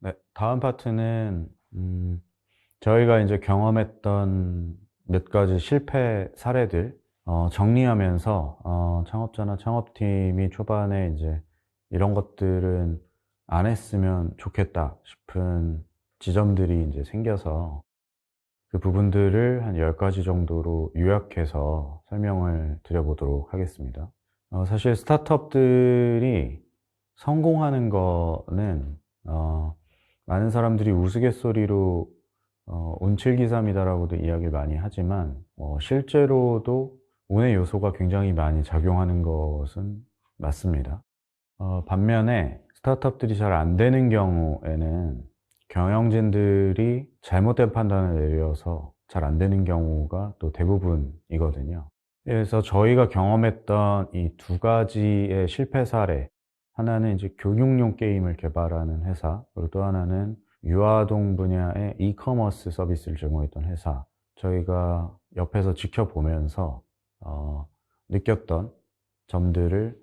네, 다음 파트는 저희가 이제 경험했던 몇 가지 실패 사례들 정리하면서 창업자나 창업팀이 초반에 이제 이런 것들은 안 했으면 좋겠다 싶은 지점들이 이제 생겨서 그 부분들을 한 10가지 정도로 요약해서 설명을 드려보도록 하겠습니다. 사실 스타트업들이 성공하는 거는 많은 사람들이 우스갯소리로 운칠기삼이다라고도 이야기를 많이 하지만 실제로도 운의 요소가 굉장히 많이 작용하는 것은 맞습니다. 반면에 스타트업들이 잘 안 되는 경우에는 경영진들이 잘못된 판단을 내려서 잘 안 되는 경우가 또 대부분이거든요. 그래서 저희가 경험했던 이 두 가지의 실패 사례, 하나는 이제 교육용 게임을 개발하는 회사, 그리고 또 하나는 유아동 분야의 이커머스 서비스를 제공했던 회사, 저희가 옆에서 지켜보면서 느꼈던 점들을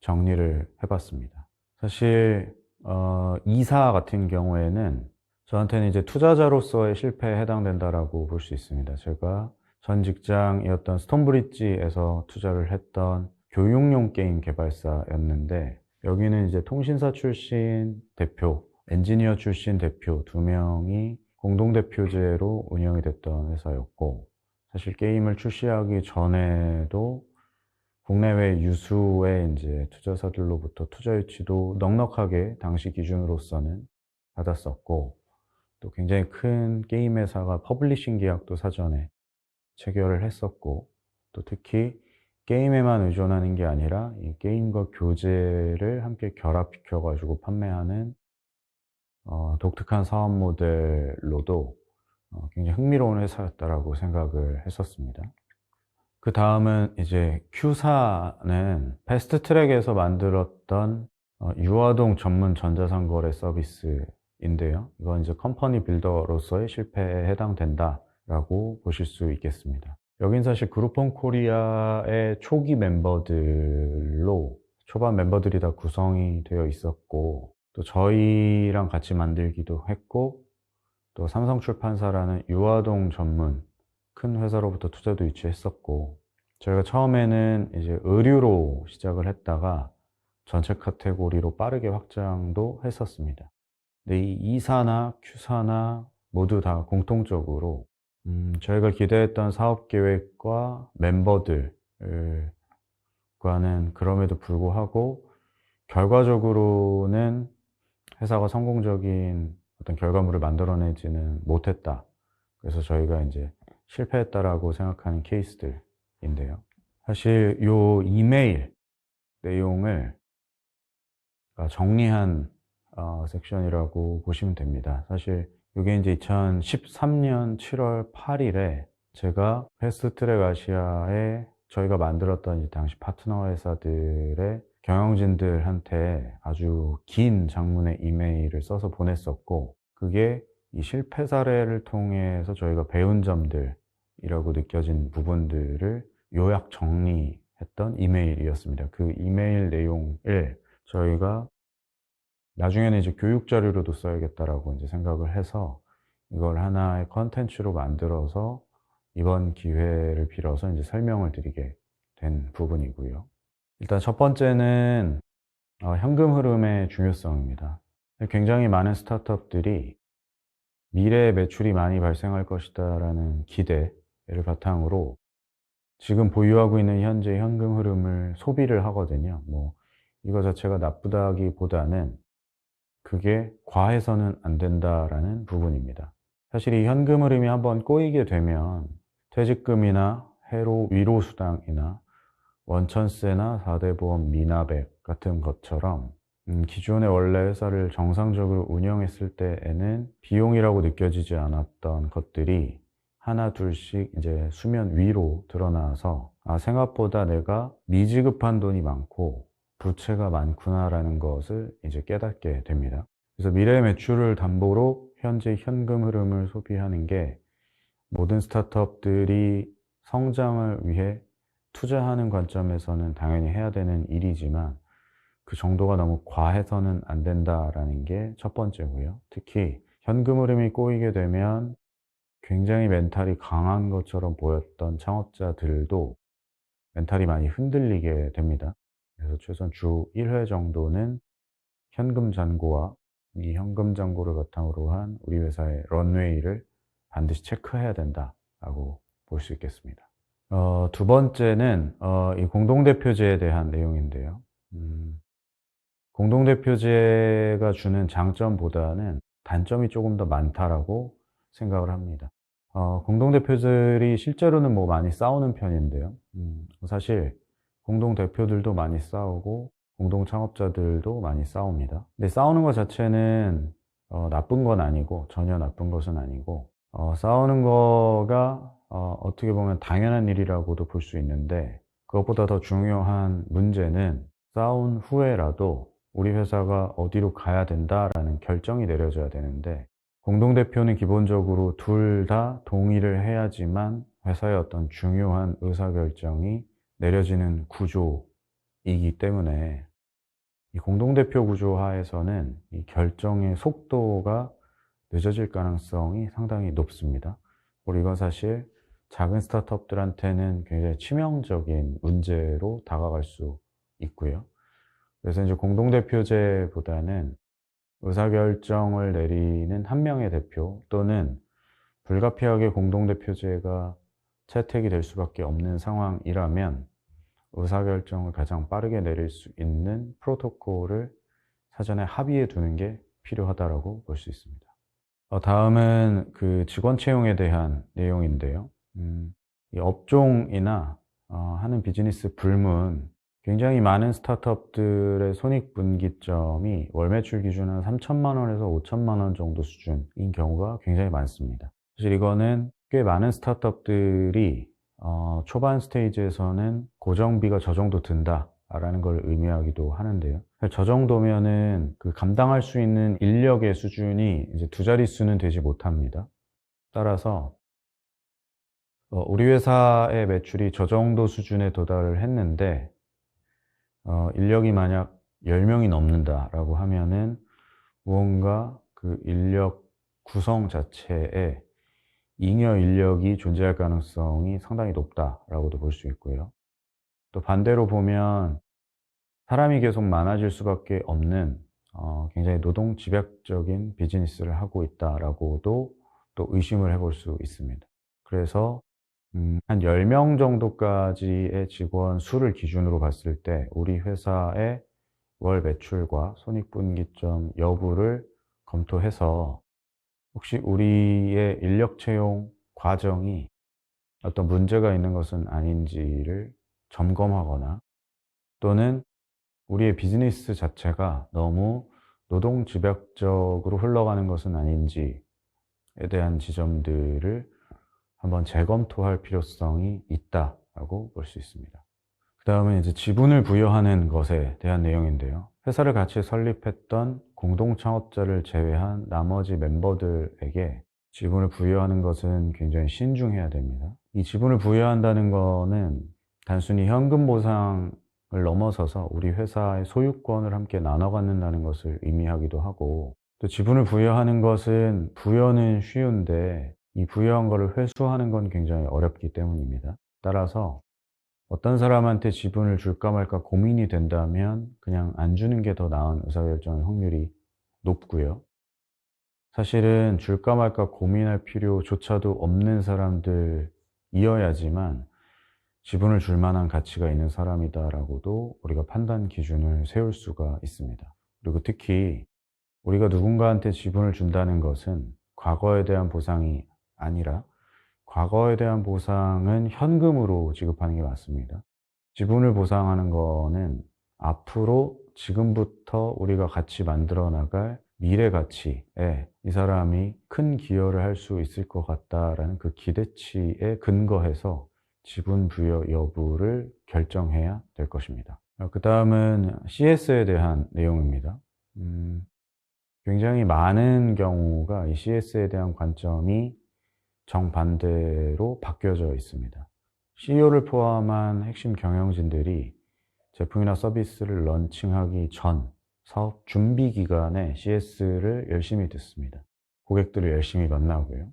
정리를 해봤습니다. 사실 이사 같은 경우에는 저한테는 이제 투자자로서의 실패에 해당된다라고 볼 수 있습니다. 제가 전 직장이었던 스톤브리지에서 투자를 했던 교육용 게임 개발사였는데, 여기는 이제 통신사 출신 대표, 엔지니어 출신 대표 두 명이 공동대표제로 운영이 됐던 회사였고, 사실 게임을 출시하기 전에도 국내외 유수의 이제 투자사들로부터 투자 유치도 넉넉하게 당시 기준으로서는 받았었고, 또 굉장히 큰 게임 회사가 퍼블리싱 계약도 사전에 체결을 했었고, 또 특히 게임에만 의존하는 게 아니라 이 게임과 교재를 함께 결합시켜 가지고 판매하는 독특한 사업 모델로도 굉장히 흥미로운 회사였다라고 생각을 했었습니다. 그 다음은 이제 Q사는 패스트트랙에서 만들었던 유아동 전문 전자상거래 서비스인데요. 이건 이제 컴퍼니 빌더로서의 실패에 해당된다라고 보실 수 있겠습니다. 여긴 사실 그룹폰 코리아의 초기 멤버들로, 초반 멤버들이 다 구성이 되어 있었고, 또 저희랑 같이 만들기도 했고, 또 삼성출판사라는 유아동 전문 큰 회사로부터 투자도 유치했었고, 저희가 처음에는 이제 의류로 시작을 했다가 전체 카테고리로 빠르게 확장도 했었습니다. 근데 이 E사나 Q사나 모두 다 공통적으로 저희가 기대했던 사업 계획과 멤버들과는 그럼에도 불구하고 결과적으로는 회사가 성공적인 어떤 결과물을 만들어내지는 못했다. 그래서 저희가 이제 실패했다라고 생각하는 케이스들인데요. 사실 요 이메일 내용을 정리한 섹션이라고 보시면 됩니다. 사실 이게 이제 2013년 7월 8일에 제가 패스트트랙 아시아에 저희가 만들었던 이제 당시 파트너 회사들의 경영진들한테 아주 긴 장문의 이메일을 써서 보냈었고, 그게 이 실패 사례를 통해서 저희가 배운 점들이라고 느껴진 부분들을 요약 정리했던 이메일이었습니다. 그 이메일 내용을 저희가 나중에는 이제 교육 자료로도 써야겠다라고 이제 생각을 해서 이걸 하나의 컨텐츠로 만들어서 이번 기회를 빌어서 이제 설명을 드리게 된 부분이고요. 일단 첫 번째는 현금 흐름의 중요성입니다. 굉장히 많은 스타트업들이 미래에 매출이 많이 발생할 것이다라는 기대를 바탕으로 지금 보유하고 있는 현재 현금 흐름을 소비를 하거든요. 뭐 이거 자체가 나쁘다기보다는 그게 과해서는 안 된다라는 부분입니다. 사실 이 현금 흐름이 한번 꼬이게 되면 퇴직금이나 해로 위로수당이나 원천세나 4대 보험 미납액 같은 것처럼 기존의 원래 회사를 정상적으로 운영했을 때에는 비용이라고 느껴지지 않았던 것들이 하나 둘씩 이제 수면 위로 드러나서 생각보다 내가 미지급한 돈이 많고 부채가 많구나라는 것을 이제 깨닫게 됩니다. 그래서 미래 매출을 담보로 현재 현금 흐름을 소비하는 게 모든 스타트업들이 성장을 위해 투자하는 관점에서는 당연히 해야 되는 일이지만, 그 정도가 너무 과해서는 안 된다라는 게 첫 번째고요. 특히 현금 흐름이 꼬이게 되면 굉장히 멘탈이 강한 것처럼 보였던 창업자들도 멘탈이 많이 흔들리게 됩니다. 그래서 최소한 주 1회 정도는 현금 잔고와 이 현금 잔고를 바탕으로 한 우리 회사의 런웨이를 반드시 체크해야 된다라고 볼 수 있겠습니다. 두 번째는 이 공동대표제에 대한 내용인데요. 공동대표제가 주는 장점보다는 단점이 조금 더 많다라고 생각을 합니다. 공동대표들이 실제로는 뭐 많이 싸우는 편인데요. 사실 공동대표들도 많이 싸우고 공동창업자들도 많이 싸웁니다. 근데 싸우는 것 자체는 나쁜 건 아니고, 전혀 나쁜 것은 아니고, 싸우는 거가 어떻게 보면 당연한 일이라고도 볼 수 있는데, 그것보다 더 중요한 문제는 싸운 후에라도 우리 회사가 어디로 가야 된다라는 결정이 내려져야 되는데, 공동대표는 기본적으로 둘 다 동의를 해야지만 회사의 어떤 중요한 의사결정이 내려지는 구조이기 때문에 이 공동대표 구조 하에서는 이 결정의 속도가 늦어질 가능성이 상당히 높습니다. 그리고 이건 사실 작은 스타트업들한테는 굉장히 치명적인 문제로 다가갈 수 있고요. 그래서 이제 공동대표제보다는 의사결정을 내리는 한 명의 대표 또는 불가피하게 공동대표제가 채택이 될 수밖에 없는 상황이라면 의사결정을 가장 빠르게 내릴 수 있는 프로토콜을 사전에 합의해 두는 게 필요하다고 볼 수 있습니다. 다음은 그 직원 채용에 대한 내용인데요. 이 업종이나 하는 비즈니스 불문, 굉장히 많은 스타트업들의 손익분기점이 월 매출 기준 한 3천만 원에서 5천만 원 정도 수준인 경우가 굉장히 많습니다. 사실 이거는 꽤 많은 스타트업들이 초반 스테이지에서는 고정비가 저 정도 든다라는 걸 의미하기도 하는데요. 저 정도면은 그 감당할 수 있는 인력의 수준이 이제 두 자릿수는 되지 못합니다. 따라서 우리 회사의 매출이 저 정도 수준에 도달을 했는데 인력이 만약 10명이 넘는다라고 하면은 무언가 그 인력 구성 자체에 잉여 인력이 존재할 가능성이 상당히 높다라고도 볼 수 있고요. 또 반대로 보면 사람이 계속 많아질 수밖에 없는 굉장히 노동 집약적인 비즈니스를 하고 있다라고도 또 의심을 해볼 수 있습니다. 그래서 한 10명 정도까지의 직원 수를 기준으로 봤을 때 우리 회사의 월 매출과 손익분기점 여부를 검토해서 혹시 우리의 인력 채용 과정이 어떤 문제가 있는 것은 아닌지를 점검하거나 또는 우리의 비즈니스 자체가 너무 노동 집약적으로 흘러가는 것은 아닌지에 대한 지점들을 한번 재검토할 필요성이 있다라고 볼 수 있습니다. 그 다음에 이제 지분을 부여하는 것에 대한 내용인데요. 회사를 같이 설립했던 공동창업자를 제외한 나머지 멤버들에게 지분을 부여하는 것은 굉장히 신중해야 됩니다. 이 지분을 부여한다는 거는 단순히 현금 보상을 넘어서서 우리 회사의 소유권을 함께 나눠 갖는다는 것을 의미하기도 하고, 또 지분을 부여하는 것은 부여는 쉬운데 이 부여한 거를 회수하는 건 굉장히 어렵기 때문입니다. 따라서 어떤 사람한테 지분을 줄까 말까 고민이 된다면 그냥 안 주는 게 더 나은 의사결정 확률이 높고요. 사실은 줄까 말까 고민할 필요조차도 없는 사람들이어야지만 지분을 줄 만한 가치가 있는 사람이다라고도 우리가 판단 기준을 세울 수가 있습니다. 그리고 특히 우리가 누군가한테 지분을 준다는 것은 과거에 대한 보상이 아니라 과거에 대한 보상은 현금으로 지급하는 게 맞습니다. 지분을 보상하는 거는 앞으로 지금부터 우리가 같이 만들어 나갈 미래 가치에 이 사람이 큰 기여를 할 수 있을 것 같다라는 그 기대치에 근거해서 지분 부여 여부를 결정해야 될 것입니다. 그 다음은 CS에 대한 내용입니다. 굉장히 많은 경우가 이 CS에 대한 관점이 정반대로 바뀌어져 있습니다. CEO를 포함한 핵심 경영진들이 제품이나 서비스를 런칭하기 전 사업 준비 기간에 CS를 열심히 듣습니다. 고객들을 열심히 만나고요.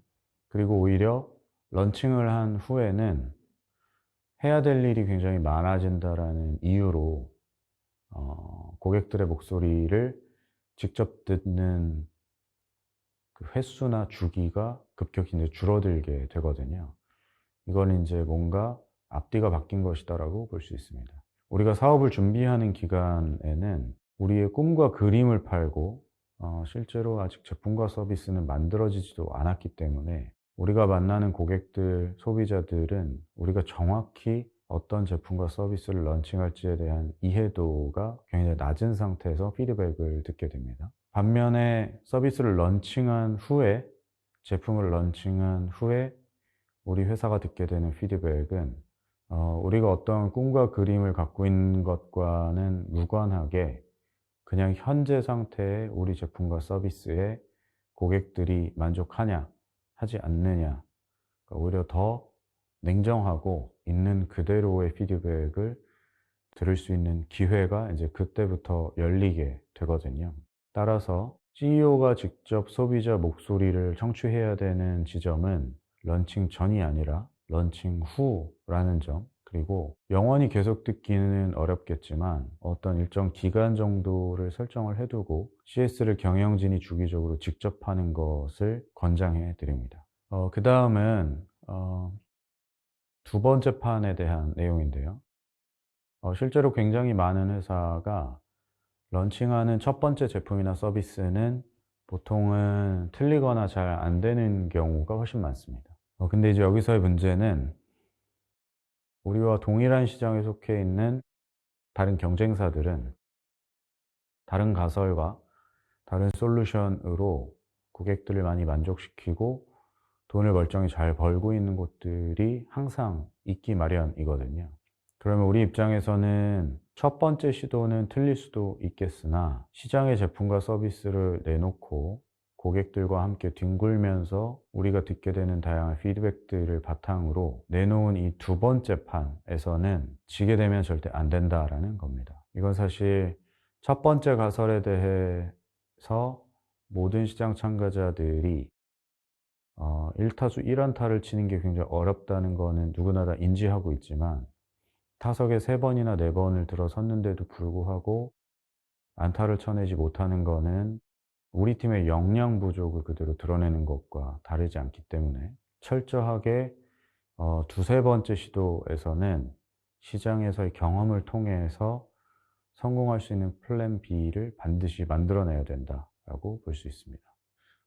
그리고 오히려 런칭을 한 후에는 해야 될 일이 굉장히 많아진다라는 이유로 고객들의 목소리를 직접 듣는 그 횟수나 주기가 급격히 이제 줄어들게 되거든요. 이건 이제 뭔가 앞뒤가 바뀐 것이다라고 볼 수 있습니다. 우리가 사업을 준비하는 기간에는 우리의 꿈과 그림을 팔고 실제로 아직 제품과 서비스는 만들어지지도 않았기 때문에 우리가 만나는 고객들, 소비자들은 우리가 정확히 어떤 제품과 서비스를 런칭할지에 대한 이해도가 굉장히 낮은 상태에서 피드백을 듣게 됩니다. 반면에 서비스를 런칭한 후에, 제품을 런칭한 후에 우리 회사가 듣게 되는 피드백은 우리가 어떤 꿈과 그림을 갖고 있는 것과는 무관하게 그냥 현재 상태의 우리 제품과 서비스에 고객들이 만족하냐, 하지 않느냐, 그러니까 오히려 더 냉정하고 있는 그대로의 피드백을 들을 수 있는 기회가 이제 그때부터 열리게 되거든요. 따라서 CEO가 직접 소비자 목소리를 청취해야 되는 지점은 런칭 전이 아니라 런칭 후라는 점, 그리고 영원히 계속 듣기는 어렵겠지만 어떤 일정 기간 정도를 설정을 해두고 CS를 경영진이 주기적으로 직접 하는 것을 권장해 드립니다. 그 다음은 두 번째 판에 대한 내용인데요. 실제로 굉장히 많은 회사가 런칭하는 첫 번째 제품이나 서비스는 보통은 틀리거나 잘 안 되는 경우가 훨씬 많습니다. 근데 이제 여기서의 문제는 우리와 동일한 시장에 속해 있는 다른 경쟁사들은 다른 가설과 다른 솔루션으로 고객들을 많이 만족시키고 돈을 멀쩡히 잘 벌고 있는 곳들이 항상 있기 마련이거든요. 그러면 우리 입장에서는 첫 번째 시도는 틀릴 수도 있겠으나 시장의 제품과 서비스를 내놓고 고객들과 함께 뒹굴면서 우리가 듣게 되는 다양한 피드백들을 바탕으로 내놓은 이 두 번째 판에서는 지게 되면 절대 안 된다라는 겁니다. 이건 사실 첫 번째 가설에 대해서 모든 시장 참가자들이 1타수 1안타를 치는 게 굉장히 어렵다는 거는 누구나 다 인지하고 있지만 타석에 3번이나 4번을 들어섰는데도 불구하고 안타를 쳐내지 못하는 거는 우리 팀의 역량 부족을 그대로 드러내는 것과 다르지 않기 때문에 철저하게 두세 번째 시도에서는 시장에서의 경험을 통해서 성공할 수 있는 플랜 B를 반드시 만들어내야 된다라고 볼 수 있습니다.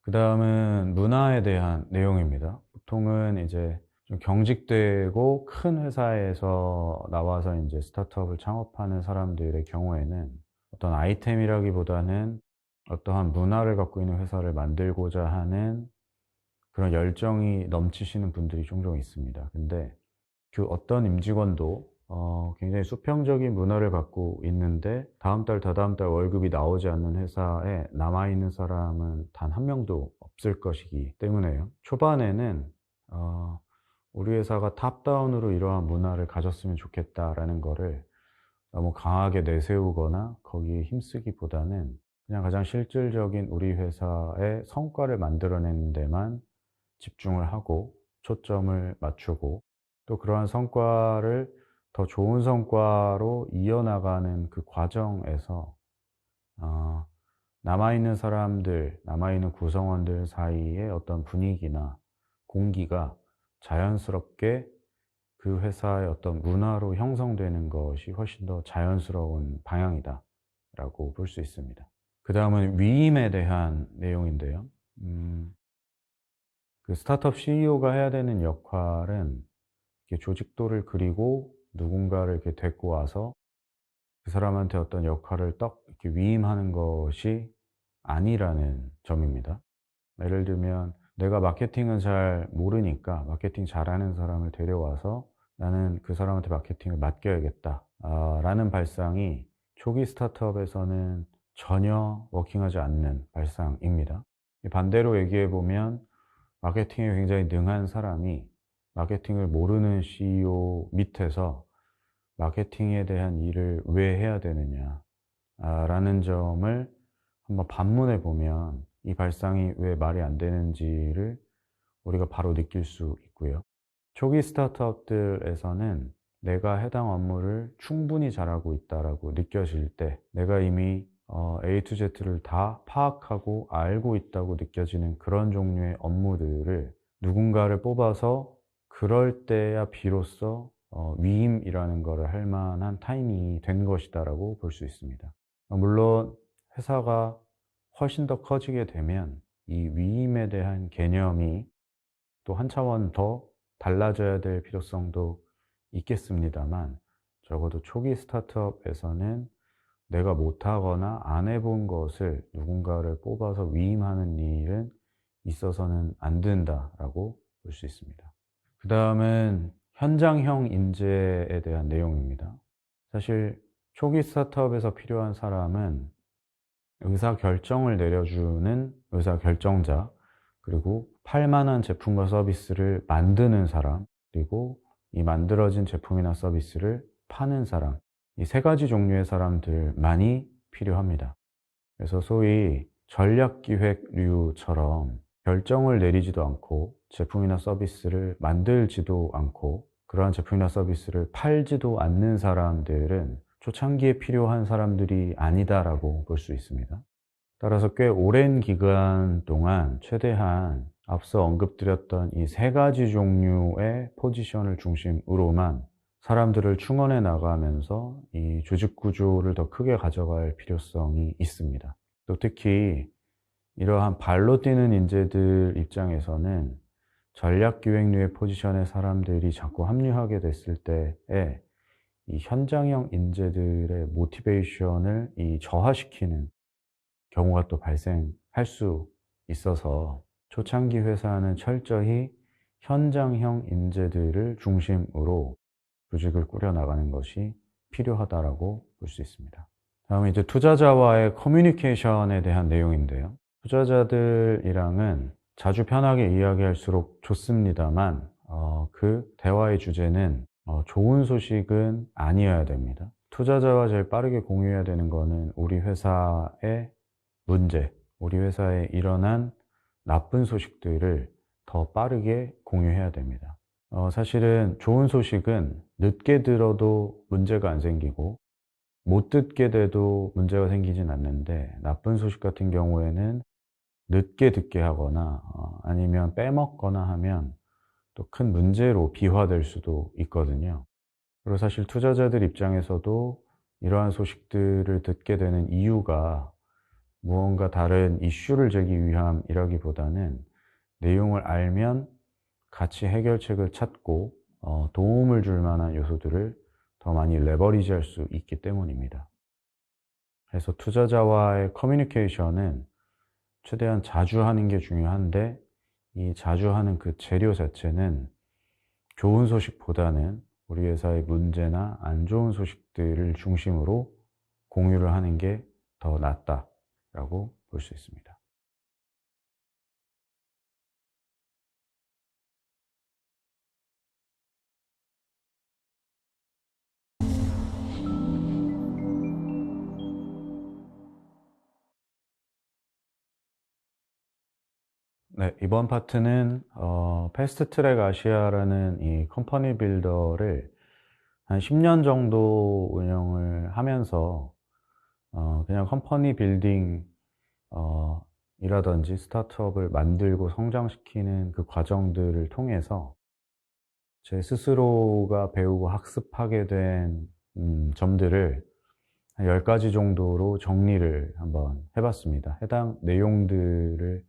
그 다음은 문화에 대한 내용입니다. 보통은 이제 좀 경직되고 큰 회사에서 나와서 이제 스타트업을 창업하는 사람들의 경우에는 어떤 아이템이라기보다는 어떠한 문화를 갖고 있는 회사를 만들고자 하는 그런 열정이 넘치시는 분들이 종종 있습니다. 근데 그 어떤 임직원도 굉장히 수평적인 문화를 갖고 있는데 다음 달, 다다음 달 월급이 나오지 않는 회사에 남아있는 사람은 단 한 명도 없을 것이기 때문에요. 초반에는 우리 회사가 탑다운으로 이러한 문화를 가졌으면 좋겠다라는 거를 너무 강하게 내세우거나 거기에 힘쓰기보다는 그냥 가장 실질적인 우리 회사의 성과를 만들어내는 데만 집중을 하고 초점을 맞추고 또 그러한 성과를 더 좋은 성과로 이어나가는 그 과정에서 남아있는 사람들, 남아있는 구성원들 사이의 어떤 분위기나 공기가 자연스럽게 그 회사의 어떤 문화로 형성되는 것이 훨씬 더 자연스러운 방향이다 라고 볼 수 있습니다. 그 다음은 위임에 대한 내용인데요. 그 스타트업 CEO가 해야 되는 역할은 이렇게 조직도를 그리고 누군가를 이렇게 데리고 와서 그 사람한테 어떤 역할을 딱 이렇게 위임하는 것이 아니라는 점입니다. 예를 들면 내가 마케팅은 잘 모르니까 마케팅 잘하는 사람을 데려와서 나는 그 사람한테 마케팅을 맡겨야겠다 라는 발상이 초기 스타트업에서는 전혀 워킹하지 않는 발상입니다. 반대로 얘기해 보면 마케팅에 굉장히 능한 사람이 마케팅을 모르는 CEO 밑에서 마케팅에 대한 일을 왜 해야 되느냐 라는 점을 한번 반문해 보면 이 발상이 왜 말이 안 되는지를 우리가 바로 느낄 수 있고요. 초기 스타트업들에서는 내가 해당 업무를 충분히 잘하고 있다라고 느껴질 때, 내가 이미 A to Z를 다 파악하고 알고 있다고 느껴지는 그런 종류의 업무들을 누군가를 뽑아서 그럴 때야 비로소 위임이라는 거를 할 만한 타이밍이 된 것이다라고 볼 수 있습니다. 물론 회사가 훨씬 더 커지게 되면 이 위임에 대한 개념이 또 한 차원 더 달라져야 될 필요성도 있겠습니다만, 적어도 초기 스타트업에서는 내가 못하거나 안 해본 것을 누군가를 뽑아서 위임하는 일은 있어서는 안 된다라고 볼 수 있습니다. 그 다음은 현장형 인재에 대한 내용입니다. 사실 초기 스타트업에서 필요한 사람은 의사결정을 내려주는 의사결정자, 그리고 팔만한 제품과 서비스를 만드는 사람, 그리고 이 만들어진 제품이나 서비스를 파는 사람, 이 세 가지 종류의 사람들만이 필요합니다. 그래서 소위 전략기획류처럼 결정을 내리지도 않고 제품이나 서비스를 만들지도 않고 그러한 제품이나 서비스를 팔지도 않는 사람들은 초창기에 필요한 사람들이 아니다라고 볼 수 있습니다. 따라서 꽤 오랜 기간 동안 최대한 앞서 언급드렸던 이 세 가지 종류의 포지션을 중심으로만 사람들을 충원해 나가면서 이 조직 구조를 더 크게 가져갈 필요성이 있습니다. 또 특히 이러한 발로 뛰는 인재들 입장에서는 전략기획류의 포지션의 사람들이 자꾸 합류하게 됐을 때에 이 현장형 인재들의 모티베이션을 저하시키는 경우가 또 발생할 수 있어서 초창기 회사는 철저히 현장형 인재들을 중심으로 조직을 꾸려나가는 것이 필요하다라고 볼 수 있습니다. 다음에 이제 투자자와의 커뮤니케이션에 대한 내용인데요. 투자자들이랑은 자주 편하게 이야기할수록 좋습니다만 그 대화의 주제는 좋은 소식은 아니어야 됩니다. 투자자와 제일 빠르게 공유해야 되는 거는 우리 회사의 문제, 우리 회사에 일어난 나쁜 소식들을 더 빠르게 공유해야 됩니다. 사실은 좋은 소식은 늦게 들어도 문제가 안 생기고 못 듣게 돼도 문제가 생기진 않는데, 나쁜 소식 같은 경우에는 늦게 듣게 하거나 아니면 빼먹거나 하면 또 큰 문제로 비화될 수도 있거든요. 그리고 사실 투자자들 입장에서도 이러한 소식들을 듣게 되는 이유가 무언가 다른 이슈를 제기 위함이라기보다는 내용을 알면 같이 해결책을 찾고 도움을 줄 만한 요소들을 더 많이 레버리지 할 수 있기 때문입니다. 그래서 투자자와의 커뮤니케이션은 최대한 자주 하는 게 중요한데, 이 자주 하는 그 재료 자체는 좋은 소식보다는 우리 회사의 문제나 안 좋은 소식들을 중심으로 공유를 하는 게 더 낫다라고 볼 수 있습니다. 네, 이번 파트는 패스트 트랙 아시아라는 이 컴퍼니 빌더를 한 10년 정도 운영을 하면서 그냥 컴퍼니 빌딩 이라든지 스타트업을 만들고 성장시키는 그 과정들을 통해서 제 스스로가 배우고 학습하게 된 점들을 한 10가지 정도로 정리를 한번 해봤습니다. 해당 내용들을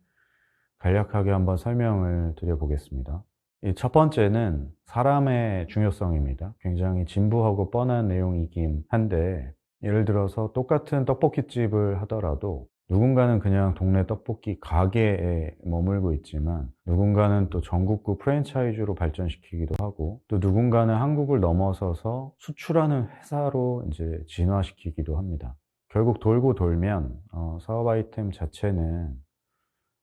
간략하게 한번 설명을 드려보겠습니다. 이 첫 번째는 사람의 중요성입니다. 굉장히 진부하고 뻔한 내용이긴 한데, 예를 들어서 똑같은 떡볶이집을 하더라도 누군가는 그냥 동네 떡볶이 가게에 머물고 있지만 누군가는 또 전국구 프랜차이즈로 발전시키기도 하고, 또 누군가는 한국을 넘어서서 수출하는 회사로 이제 진화시키기도 합니다. 결국 돌고 돌면 사업 아이템 자체는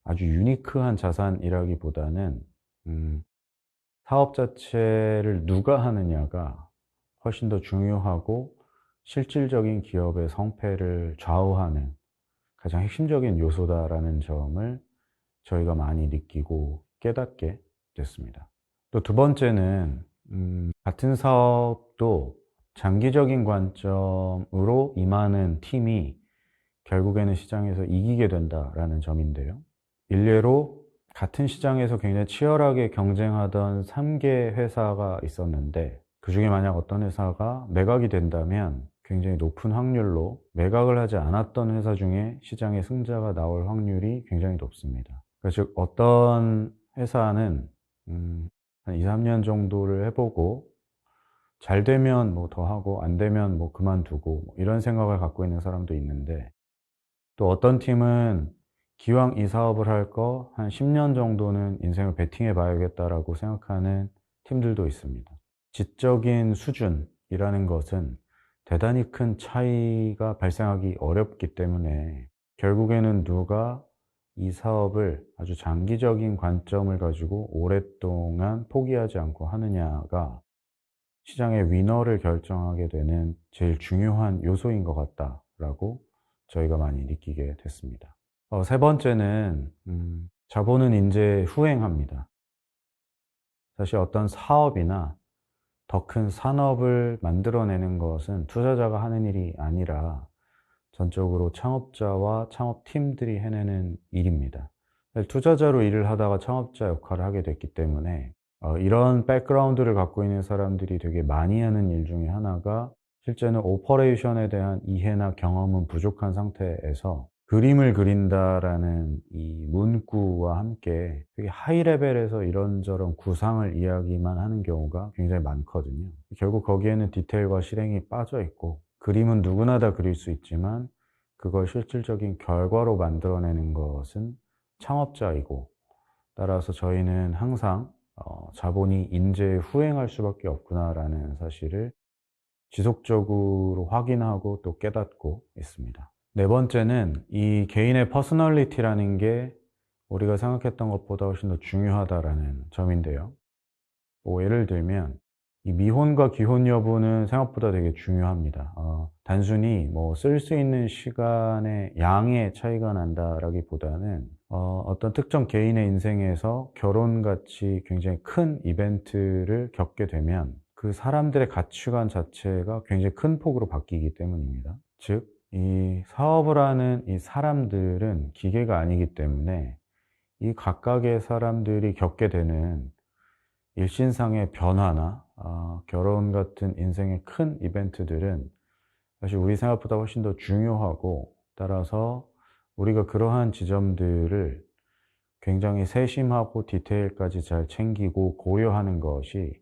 아주 유니크한 자산이라기보다는 사업 자체를 누가 하느냐가 훨씬 더 중요하고 실질적인 기업의 성패를 좌우하는 가장 핵심적인 요소다라는 점을 저희가 많이 느끼고 깨닫게 됐습니다. 또 두 번째는 같은 사업도 장기적인 관점으로 임하는 팀이 결국에는 시장에서 이기게 된다라는 점인데요. 일례로 같은 시장에서 굉장히 치열하게 경쟁하던 3개 회사가 있었는데, 그중에 만약 어떤 회사가 매각이 된다면 굉장히 높은 확률로 매각을 하지 않았던 회사 중에 시장의 승자가 나올 확률이 굉장히 높습니다. 그러니까 즉 어떤 회사는 한 2, 3년 정도를 해보고 잘 되면 뭐 더 하고 안 되면 뭐 그만두고 뭐 이런 생각을 갖고 있는 사람도 있는데, 또 어떤 팀은 기왕 이 사업을 할 거 한 10년 정도는 인생을 베팅해 봐야겠다라고 생각하는 팀들도 있습니다. 지적인 수준이라는 것은 대단히 큰 차이가 발생하기 어렵기 때문에 결국에는 누가 이 사업을 아주 장기적인 관점을 가지고 오랫동안 포기하지 않고 하느냐가 시장의 위너를 결정하게 되는 제일 중요한 요소인 것 같다라고 저희가 많이 느끼게 됐습니다. 세 번째는 자본은 인재 후행합니다. 사실 어떤 사업이나 더 큰 산업을 만들어내는 것은 투자자가 하는 일이 아니라 전적으로 창업자와 창업팀들이 해내는 일입니다. 투자자로 일을 하다가 창업자 역할을 하게 됐기 때문에 이런 백그라운드를 갖고 있는 사람들이 되게 많이 하는 일 중에 하나가, 실제는 오퍼레이션에 대한 이해나 경험은 부족한 상태에서 그림을 그린다라는 이 문구와 함께 되게 하이 레벨에서 이런저런 구상을 이야기만 하는 경우가 굉장히 많거든요. 결국 거기에는 디테일과 실행이 빠져 있고, 그림은 누구나 다 그릴 수 있지만 그걸 실질적인 결과로 만들어내는 것은 창업자이고, 따라서 저희는 항상 자본이 인재에 후행할 수밖에 없구나라는 사실을 지속적으로 확인하고 또 깨닫고 있습니다. 네 번째는 이 개인의 퍼스널리티라는 게 우리가 생각했던 것보다 훨씬 더 중요하다라는 점인데요. 뭐 예를 들면 이 미혼과 기혼 여부는 생각보다 되게 중요합니다. 단순히 뭐 쓸 수 있는 시간의 양의 차이가 난다라기보다는 어떤 특정 개인의 인생에서 결혼같이 굉장히 큰 이벤트를 겪게 되면 그 사람들의 가치관 자체가 굉장히 큰 폭으로 바뀌기 때문입니다. 즉, 이 사업을 하는 이 사람들은 기계가 아니기 때문에 이 각각의 사람들이 겪게 되는 일신상의 변화나 결혼 같은 인생의 큰 이벤트들은 사실 우리 생각보다 훨씬 더 중요하고, 따라서 우리가 그러한 지점들을 굉장히 세심하고 디테일까지 잘 챙기고 고려하는 것이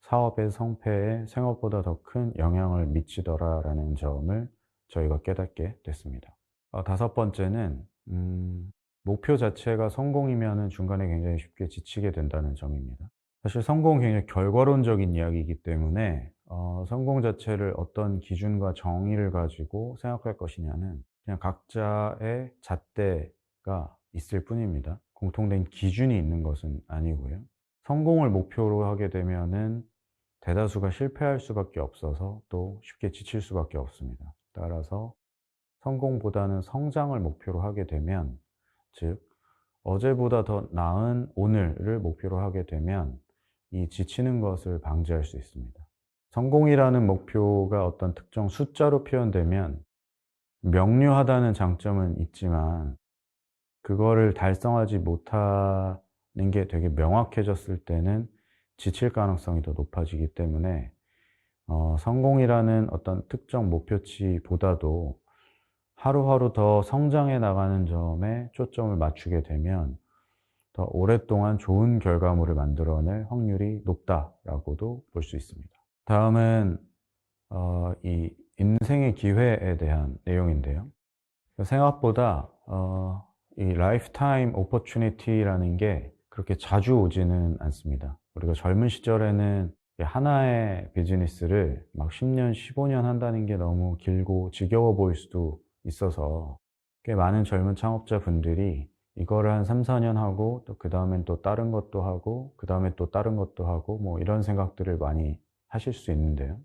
사업의 성패에 생각보다 더 큰 영향을 미치더라라는 점을 저희가 깨닫게 됐습니다. 다섯 번째는 목표 자체가 성공이면은 중간에 굉장히 쉽게 지치게 된다는 점입니다. 사실 성공은 굉장히 결과론적인 이야기이기 때문에 성공 자체를 어떤 기준과 정의를 가지고 생각할 것이냐는 그냥 각자의 잣대가 있을 뿐입니다. 공통된 기준이 있는 것은 아니고요. 성공을 목표로 하게 되면은 대다수가 실패할 수밖에 없어서 또 쉽게 지칠 수밖에 없습니다. 따라서 성공보다는 성장을 목표로 하게 되면, 즉 어제보다 더 나은 오늘을 목표로 하게 되면 이 지치는 것을 방지할 수 있습니다. 성공이라는 목표가 어떤 특정 숫자로 표현되면 명료하다는 장점은 있지만, 그거를 달성하지 못하는 게 되게 명확해졌을 때는 지칠 가능성이 더 높아지기 때문에 성공이라는 어떤 특정 목표치보다도 하루하루 더 성장해 나가는 점에 초점을 맞추게 되면 더 오랫동안 좋은 결과물을 만들어낼 확률이 높다라고도 볼 수 있습니다. 다음은 이 인생의 기회에 대한 내용인데요. 생각보다 이 라이프타임 오퍼추니티라는 게 그렇게 자주 오지는 않습니다. 우리가 젊은 시절에는 하나의 비즈니스를 막 10년, 15년 한다는 게 너무 길고 지겨워 보일 수도 있어서 꽤 많은 젊은 창업자분들이 이거를 한 3, 4년 하고 또 그 다음엔 또 다른 것도 하고 그 다음에 또 다른 것도 하고 뭐 이런 생각들을 많이 하실 수 있는데요.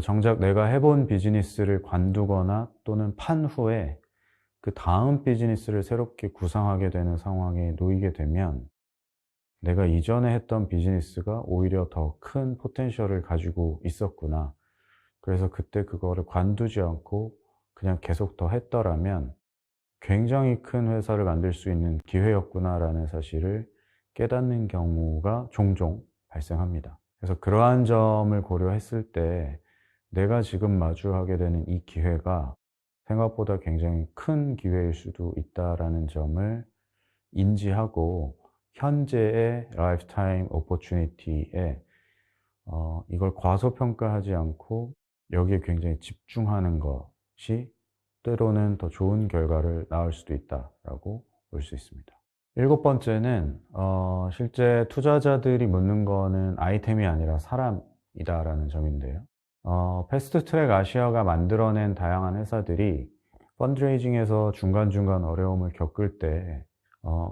정작 내가 해본 비즈니스를 관두거나 또는 판 후에 그 다음 비즈니스를 새롭게 구상하게 되는 상황에 놓이게 되면 내가 이전에 했던 비즈니스가 오히려 더 큰 포텐셜을 가지고 있었구나. 그래서 그때 그거를 관두지 않고 그냥 계속 더 했더라면 굉장히 큰 회사를 만들 수 있는 기회였구나라는 사실을 깨닫는 경우가 종종 발생합니다. 그래서 그러한 점을 고려했을 때 내가 지금 마주하게 되는 이 기회가 생각보다 굉장히 큰 기회일 수도 있다라는 점을 인지하고 현재의 라이프타임 오퍼추니티에 이걸 과소평가하지 않고 여기에 굉장히 집중하는 것이 때로는 더 좋은 결과를 낳을 수도 있다라고 볼 수 있습니다. 일곱 번째는 실제 투자자들이 묻는 거는 아이템이 아니라 사람이다라는 점인데요. 패스트트랙 아시아가 만들어낸 다양한 회사들이 펀드레이징에서 중간중간 어려움을 겪을 때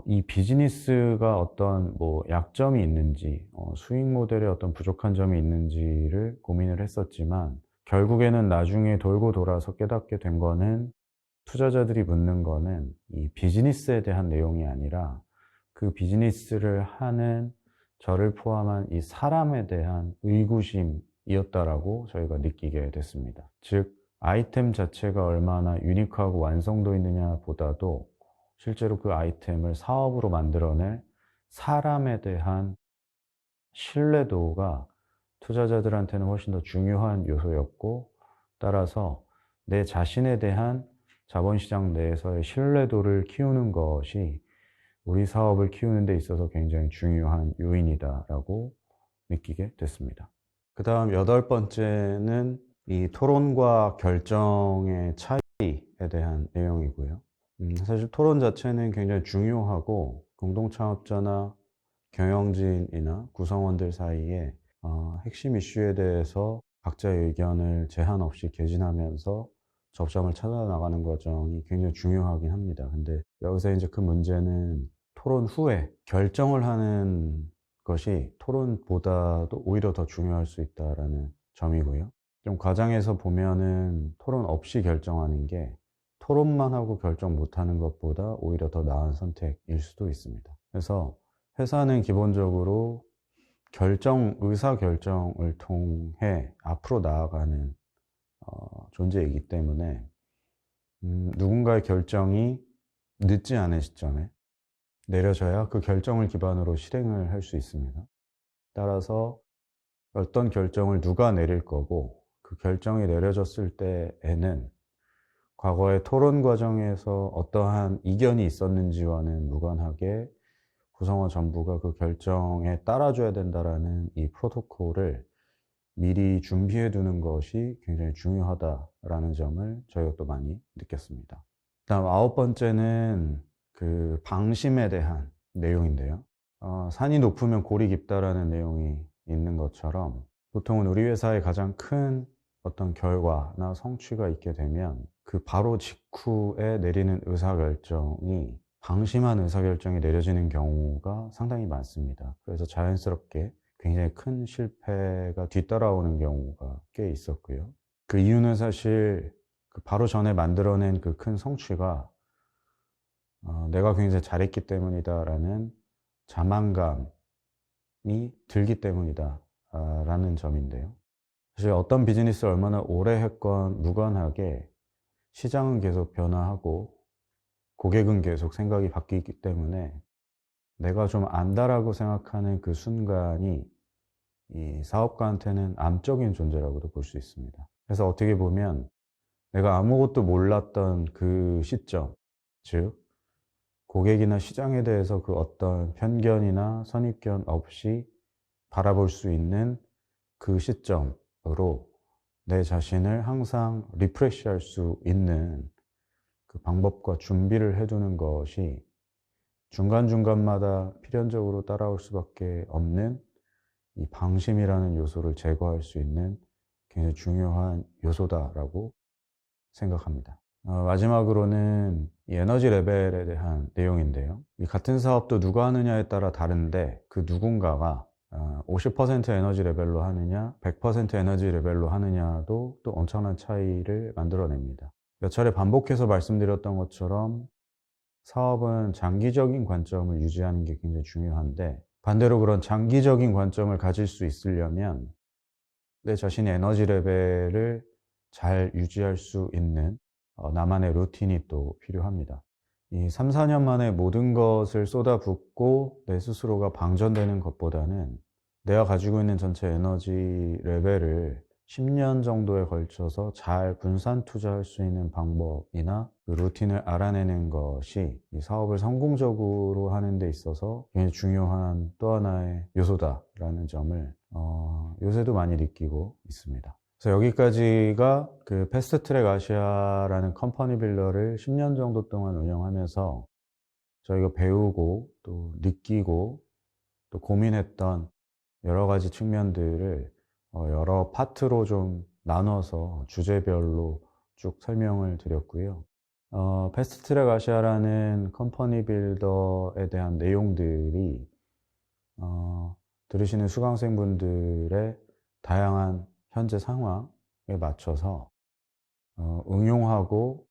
이 비즈니스가 어떤 뭐 약점이 있는지, 수익 모델에 어떤 부족한 점이 있는지를 고민을 했었지만 결국에는 나중에 돌고 돌아서 깨닫게 된 거는 투자자들이 묻는 거는 이 비즈니스에 대한 내용이 아니라 그 비즈니스를 하는 저를 포함한 이 사람에 대한 의구심이었다라고 저희가 느끼게 됐습니다. 즉, 아이템 자체가 얼마나 유니크하고 완성도 있느냐 보다도 실제로 그 아이템을 사업으로 만들어낼 사람에 대한 신뢰도가 투자자들한테는 훨씬 더 중요한 요소였고, 따라서 내 자신에 대한 자본시장 내에서의 신뢰도를 키우는 것이 우리 사업을 키우는 데 있어서 굉장히 중요한 요인이다라고 느끼게 됐습니다. 그 다음 여덟 번째는 이 토론과 결정의 차이에 대한 내용이고요. 사실 토론 자체는 굉장히 중요하고 공동창업자나 경영진이나 구성원들 사이에 핵심 이슈에 대해서 각자의 의견을 제한 없이 개진하면서 접점을 찾아 나가는 과정이 굉장히 중요하긴 합니다. 근데 여기서 이제 그 문제는 토론 후에 결정을 하는 것이 토론보다도 오히려 더 중요할 수 있다라는 점이고요. 좀 과장해서 보면은 토론 없이 결정하는 게 토론만 하고 결정 못하는 것보다 오히려 더 나은 선택일 수도 있습니다. 그래서 회사는 기본적으로 의사결정을 통해 앞으로 나아가는 존재이기 때문에 누군가의 결정이 늦지 않은 시점에 내려져야 그 결정을 기반으로 실행을 할 수 있습니다. 따라서 어떤 결정을 누가 내릴 거고 그 결정이 내려졌을 때에는 과거의 토론 과정에서 어떠한 이견이 있었는지와는 무관하게 구성원 전부가 그 결정에 따라줘야 된다라는 이 프로토콜을 미리 준비해 두는 것이 굉장히 중요하다라는 점을 저희가 또 많이 느꼈습니다. 다음 아홉 번째는 그 방심에 대한 내용인데요. 산이 높으면 골이 깊다라는 내용이 있는 것처럼 보통은 우리 회사의 가장 큰 어떤 결과나 성취가 있게 되면 그 바로 직후에 내리는 의사결정이 방심한 의사결정이 내려지는 경우가 상당히 많습니다. 그래서 자연스럽게 굉장히 큰 실패가 뒤따라오는 경우가 꽤 있었고요. 그 이유는 사실 그 바로 전에 만들어낸 그 큰 성취가 내가 굉장히 잘했기 때문이다라는 자만감이 들기 때문이다 라는 점인데요. 사실 어떤 비즈니스를 얼마나 오래 했건 무관하게 시장은 계속 변화하고 고객은 계속 생각이 바뀌기 때문에 내가 좀 안다라고 생각하는 그 순간이 이 사업가한테는 암적인 존재라고도 볼 수 있습니다. 그래서 어떻게 보면 내가 아무것도 몰랐던 그 시점, 즉 고객이나 시장에 대해서 그 어떤 편견이나 선입견 없이 바라볼 수 있는 그 시점으로 내 자신을 항상 리프레시할 수 있는 그 방법과 준비를 해두는 것이 중간중간마다 필연적으로 따라올 수밖에 없는 이 방심이라는 요소를 제거할 수 있는 굉장히 중요한 요소다라고 생각합니다. 마지막으로는 이 에너지 레벨에 대한 내용인데요. 이 같은 사업도 누가 하느냐에 따라 다른데 그 누군가가 50% 에너지 레벨로 하느냐, 100% 에너지 레벨로 하느냐도 또 엄청난 차이를 만들어냅니다. 몇 차례 반복해서 말씀드렸던 것처럼 사업은 장기적인 관점을 유지하는 게 굉장히 중요한데, 반대로 그런 장기적인 관점을 가질 수 있으려면 내 자신의 에너지 레벨을 잘 유지할 수 있는 나만의 루틴이 또 필요합니다. 이 3, 4년 만에 모든 것을 쏟아붓고 내 스스로가 방전되는 것보다는 내가 가지고 있는 전체 에너지 레벨을 10년 정도에 걸쳐서 잘 분산 투자할 수 있는 방법이나 그 루틴을 알아내는 것이 이 사업을 성공적으로 하는 데 있어서 굉장히 중요한 또 하나의 요소다라는 점을 요새도 많이 느끼고 있습니다. 그래서 여기까지가 그 패스트트랙 아시아라는 컴퍼니 빌더를 10년 정도 동안 운영하면서 저희가 배우고 또 느끼고 또 고민했던 여러 가지 측면들을 여러 파트로 좀 나눠서 주제별로 쭉 설명을 드렸고요. 패스트트랙 아시아라는 컴퍼니 빌더에 대한 내용들이 들으시는 수강생분들의 다양한 현재 상황에 맞춰서 응용하고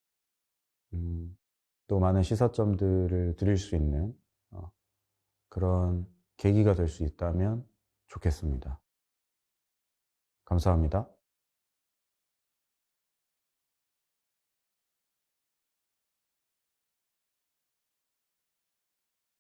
또 많은 시사점들을 드릴 수 있는 그런 계기가 될 수 있다면 좋겠습니다. 감사합니다.